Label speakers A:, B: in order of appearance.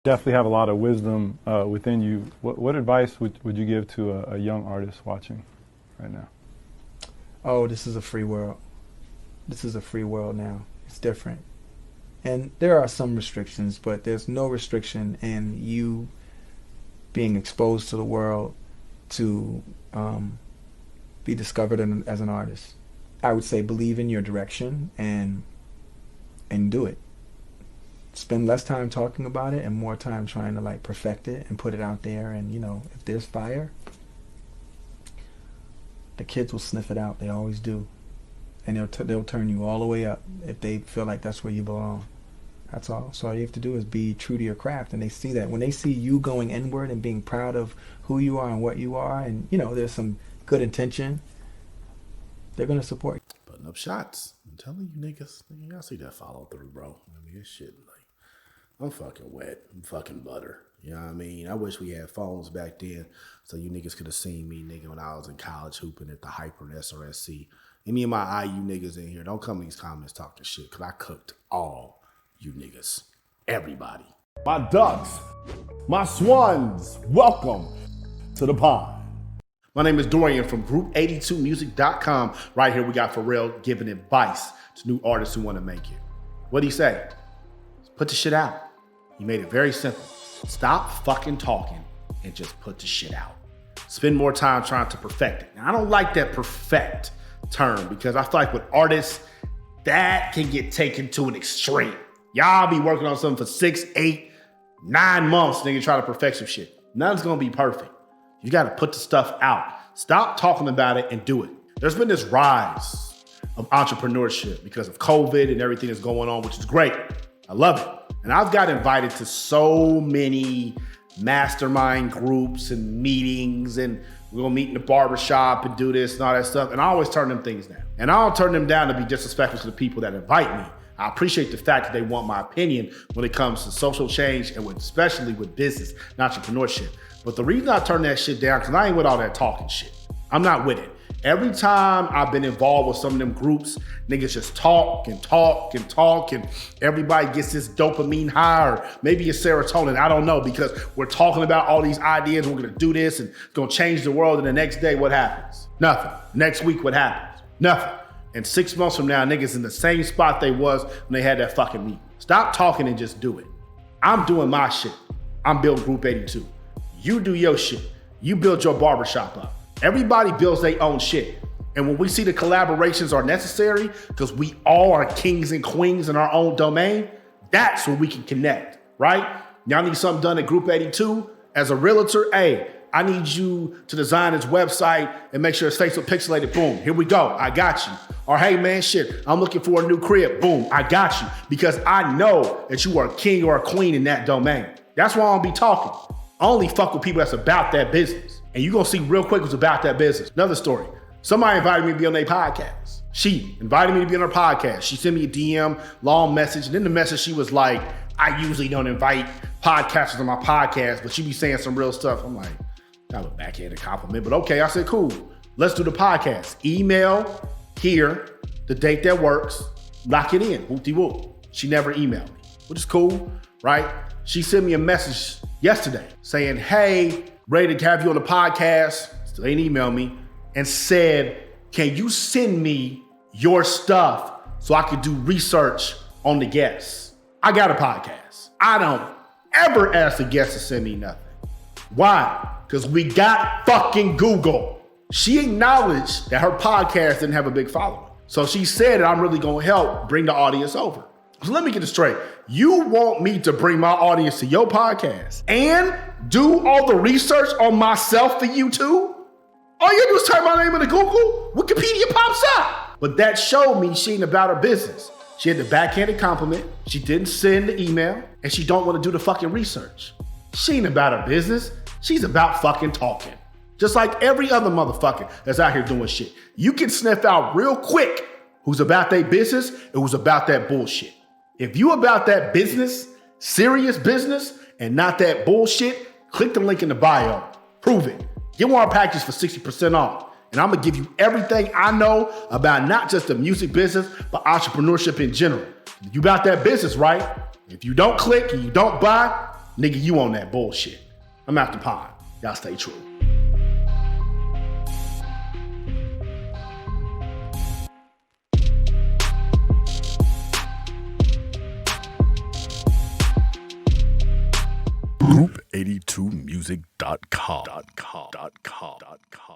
A: Definitely have a lot of wisdom within you. What advice would you give to a young artist watching right now?
B: Oh, this is a free world. This is a free world now. It's different. And there are some restrictions, but there's no restriction in you being exposed to the world to be discovered as an artist. I would say believe in your direction and do it. Spend less time talking about it and more time trying to like perfect it and put it out there. And you know, if there's fire, the kids will sniff it out. They always do, and they'll turn you all the way up if they feel like that's where you belong. That's all. So all you have to do is be true to your craft, and they see that. When they see you going inward and being proud of who you are and what you are, and you know there's some good intention, they're gonna support you.
C: Putting up shots. I'm telling you niggas, y'all see that follow through, bro. I mean, this shit, like, I'm fucking wet. I'm fucking butter. You know what I mean? I wish we had phones back then so you niggas could have seen me, nigga, when I was in college hooping at the Hyper and SRSC. Any of my IU niggas in here, don't come in these comments talking shit, because I cooked all you niggas. Everybody.
D: My ducks, my swans, welcome to the pond.
C: My name is Dorian from Group82Music.com. Right here we got Pharrell giving advice to new artists who want to make it. What'd he say? Put the shit out. He made it very simple. Stop fucking talking and just put the shit out. Spend more time trying to perfect it. Now, I don't like that perfect term because I feel like with artists, that can get taken to an extreme. Y'all be working on something for 6, 8, 9 months, nigga, try to perfect some shit. Nothing's gonna be perfect. You gotta put the stuff out. Stop talking about it and do it. There's been this rise of entrepreneurship because of COVID and everything that's going on, which is great. I love it. And I've got invited to so many mastermind groups and meetings, and we're gonna meet in the barbershop and do this and all that stuff. And I always turn them things down. And I don't turn them down to be disrespectful to the people that invite me. I appreciate the fact that they want my opinion when it comes to social change and especially with business and entrepreneurship. But the reason I turn that shit down, because I ain't with all that talking shit. I'm not with it. Every time I've been involved with some of them groups, niggas just talk and talk and talk, and everybody gets this dopamine high, or maybe it's serotonin, I don't know, because we're talking about all these ideas, we're gonna do this and it's gonna change the world, and the next day, what happens? Nothing. Next week, what happens? Nothing. And 6 months from now, niggas in the same spot they was when they had that fucking meeting. Stop talking and just do it. I'm doing my shit. I'm building Group 82. You do your shit. You build your barbershop up. Everybody builds their own shit. And when we see the collaborations are necessary, because we all are kings and queens in our own domain, that's when we can connect, right? Y'all need something done at Group 82? As a realtor, hey, I need you to design his website and make sure it's Facebook pixelated. Boom, here we go, I got you. Or hey man, shit, I'm looking for a new crib. Boom, I got you. Because I know that you are a king or a queen in that domain. That's why I don't be talking. I only fuck with people that's about that business. And you're gonna see real quick who's about that business. Another story. Somebody invited me to be on their podcast. She invited me to be on her podcast. She sent me a DM, long message. And in the message, she was like, I usually don't invite podcasters on my podcast, but she be saying some real stuff. I'm like, kind of a backhanded compliment, but okay. I said, cool, let's do the podcast. Email here, the date that works, lock it in, whoop-de-whoop. She never emailed me, which is cool, right? She sent me a message yesterday saying, hey, ready to have you on the podcast. Still ain't emailed me. And said, can you send me your stuff so I could do research on the guests? I got a podcast. I don't ever ask the guests to send me nothing. Why? Because we got fucking Google. She acknowledged that her podcast didn't have a big following. So she said, I'm really gonna help bring the audience over. So let me get this straight. You want me to bring my audience to your podcast and do all the research on myself for you too? All you do is type my name into Google, Wikipedia pops up. But that showed me she ain't about her business. She had the backhanded compliment, she didn't send the email, and she don't want to do the fucking research. She ain't about her business, she's about fucking talking. Just like every other motherfucker that's out here doing shit. You can sniff out real quick who's about their business and who's about that bullshit. If you about that business, serious business, and not that bullshit, click the link in the bio, prove it. Get one of our packages for 60% off. And I'm gonna give you everything I know about not just the music business, but entrepreneurship in general. You about that business, right? If you don't click and you don't buy, Nigga, you on that bullshit. I'm out the pod. Y'all stay true.
D: Group82music.com.